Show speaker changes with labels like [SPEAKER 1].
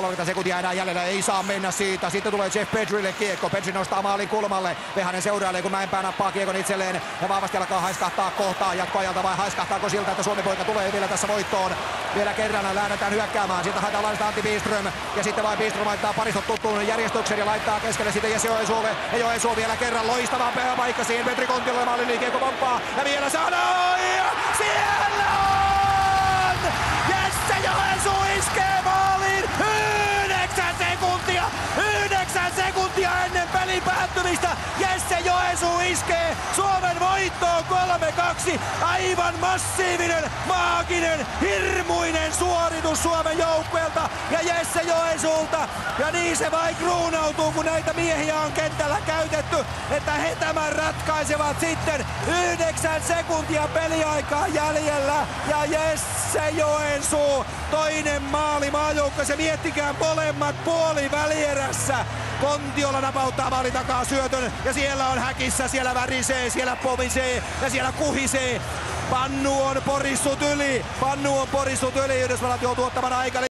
[SPEAKER 1] 30 sekuntia enää jäljellä, ei saa mennä siitä. Sitten tulee Jeff Pedrille kiekko. Pedri nostaa maalin kulmalle. Vehanen seurailee, kun Mäenpää nappaa kiekon itselleen ja vahvasti alkaa haiskahtaa kohtaa jatkoajalta, vai haiskahtaako siltä, että Suomi poika tulee vielä tässä voittoon. Vielä kerran lähdetään hyökkäämään. Siitä haetaan laidasta Antti Biström ja sitten vain Biström laittaa paristot tuttuun järjestyksen ja laittaa keskelle sitten Jesse Joensuulle. Ja Joensuu vielä kerran loistava paikka siihen Petri Kontiolle, maalin kiekko pomppaa ja vielä saadaan ja siellä on! Jesse Joensuu iskee maaliin 9 sekuntia ennen pelin päättymistä. Jesse Joensuu iskee Suomen voittoon 3-2. Aivan massiivinen, maaginen, hirmuinen suoritus Suomen joukkueelta ja Jesse Joensuulta. Ja niin se vain kruunautuu, kun näitä miehiä on kentällä käytetty, että he tämän ratkaisevat sitten. 9 sekuntia peliaikaa jäljellä ja Jesse Joensuu toinen maali maajoukkueessa. Miettikää molemmat puolivälierässä. Kontiola napauttaa maalin takaa syötön ja siellä on häkissä, siellä värisee, siellä pomisee ja siellä kuhisee. Pannu on porissut yli, Yhdysvallat joutuu ottamaan aika